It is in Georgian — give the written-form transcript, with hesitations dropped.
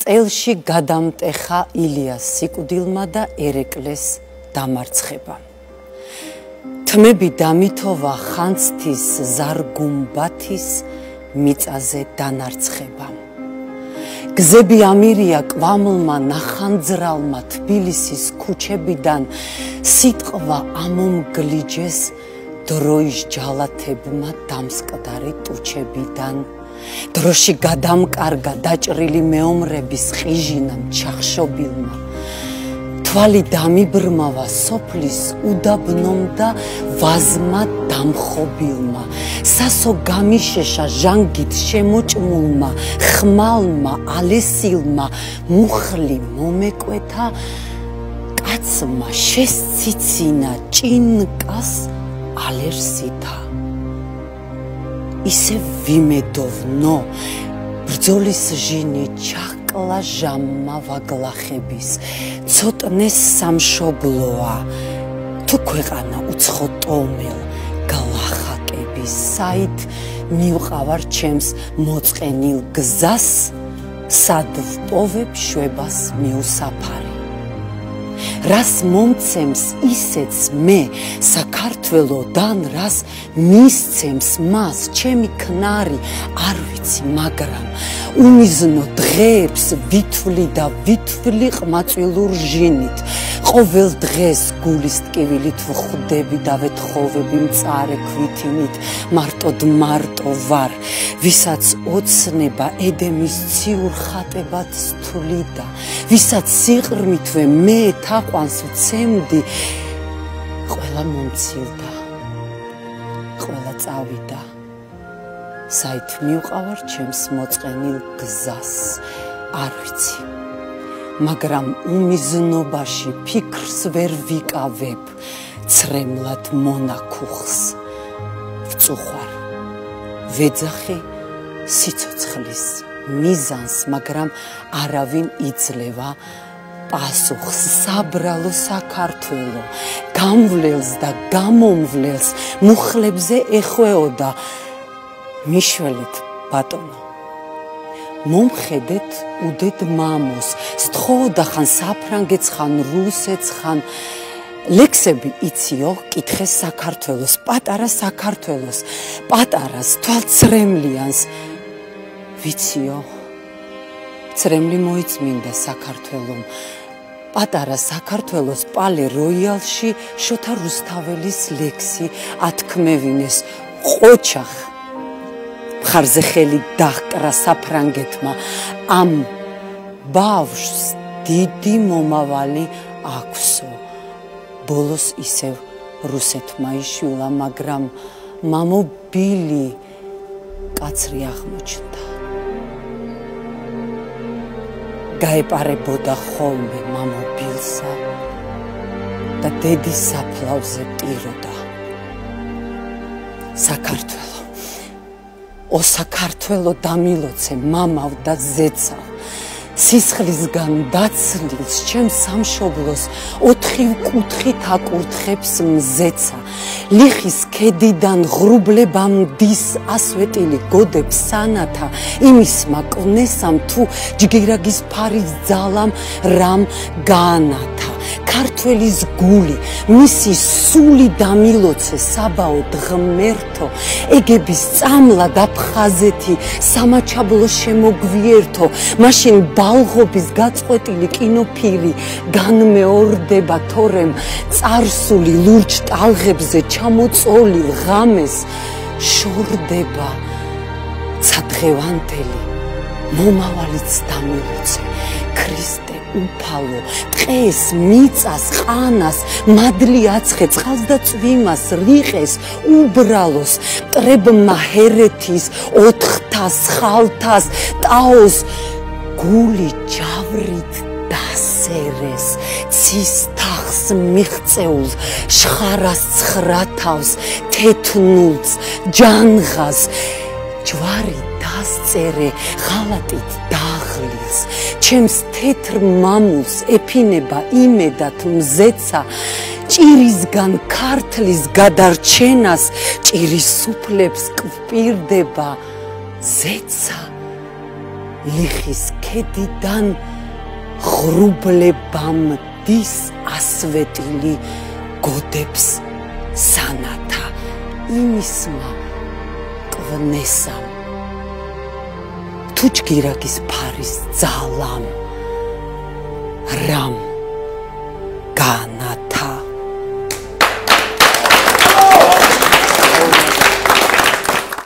წელში გადამტეხა ილიას სიკვდილმა და ერეკლეს დამარცხებამ. თმები დამითოვა ხანძთის ზარგუმბათის მიწაზე დანარცხებამ. გზები ამირია კვამლმა ნახანძრალმა თბილისის ქუჩებიდან სიტყვა ამომგლიჯეს დროის ჯალათებმა დამსკდარი ტუჩებიდან. დროში გადამკარგა დაჭრილი მეომრების ყიჟინამ ჩახშობილმა. თვალი დამიბრმავა სოფლის უდაბნომ და ვაზმა დამხობილმა. სასო გამიშეშა ჟანგით შემოჭმულმა ხმალმა ალესილმა მუხლი მომეკვეთა კაცმა შესციცინა ჭინკას ალერსითა. ისე ვიმედოვნო ბრძოლის ჟინი ჩაყლა ჟამმა ვაგლახების ცოტნეს სამშობლოა თუ ქვეყანა უცხო ტომელ გლახაკების საით მივყავარ ჩემს მოწყენილ გზას სად ვპოვებ შვებას მიუსაფარი. რას მომცემს ისეც მე საქართველოდან რას მისცემს მას ჩემი ქნარი არ ვიცი მაგრამ უმიზნო დღეებს ვითვლი და ვითვლი ყმაწვილურ ჟინით ყოველ დღეს გულის ტკივილით ვხვდები და ვეთხოვები მწარე ქვითინით მარტო ვარ ვისაც ოცნება ედემის ციურ ხატებად სთვლიდა ვისაც სიყრმითვე მე თაყვანს ვცემდი ყველა მომცილდა ყველა წავიდა საით მივყავარ ჩემს მოწყენილ გზას არ ვიცი მაგრამ უმიზნობაში ფიქრს ვერ ვიკავებ ცრემლად მონაქუხს ვწუხვარ ვეძახი სიცოცხლის მიზანს მაგრამ არავინ იძლევა პასუხს საბრალო საქართველო გამვლელს და გამომვლელს მუხლებზე ეხვეოდა მიშველეთ ბატონო მომხედეთ უდეთ მამოს სთხოვდა ხან საფრანგეთს ხან რუსეთს ხან ლექსები იციო კითხეს საქართველოს პატარას თვალცრემლიანს ვიციო ცრემლი მოიწმინდა საქართველომ პატარა საქართველოს პალე როიალში შოთა რუსთაველის ლექსი ათქმევინეს ყოჩახ მხარზე ხელი დაჰკრა საფრანგეთმა ამ ბავშვს დიდი მომავალი აქვსო ბოლოს ისევ რუსეთმა იშვილა მაგრამ მამობილი კაცრი აღმოჩნდა გაეპარებოდა ხოლმე მამობილსა და დედის საფლავზე ტიროდა საქართველო დამილოცე მამავ და ზეცავ სისხლისგან დაცლილს ჩემს სამშობლოს 4 კუთხით აკურთხებს მზეცა ლიხის ქედიდან ღრუბლებამ დის ასვეტილი გოდებს სანათა იმის მაკვნესამ თუ ჯგირაგის ფარის ძალამ რამ გაანათა ქართველის გული მისი სული დამილოცე საბაოდ ღმერთო ეგების წამლა დაფხაზეთი სამაჩაბლო შემოგვიერთო მაშინ ბალღობის გაწყვეტილი კინოფილი განმეორდება თორემ წარსული ლურჯ ტალღებზე ჩამოწოლილ ღამეს შორდება ცადღევანდელი მომავალიც დამილოცე ქრისტე უფალო ტყეს მიწას ყანას მადლი აცხე წყალს და წვიმას რიყეს უბრალოს მტრებმა ჰერეთის ოთხთას ხალთას ტაოს გული ჯავრით დასერეს ცის თახს მიღწეულ შხარას ცხრათავს თეთნულს ჯანღას ჯვარი დასწერე ღალატით დაღლილს ჩემს თეთრ მამულს ეფინება იმედად მზეცა ჭირისგან ქართლის გადარჩენას ჭირის სუფლებს კვირდება ზეცა ლიხის ქედიდან ღრუბლებამ დის ასვეტილი გოდებს სანათა იმისმა კვნესამ თუ ჯგირაგის ფარის ძალამ რამ განათა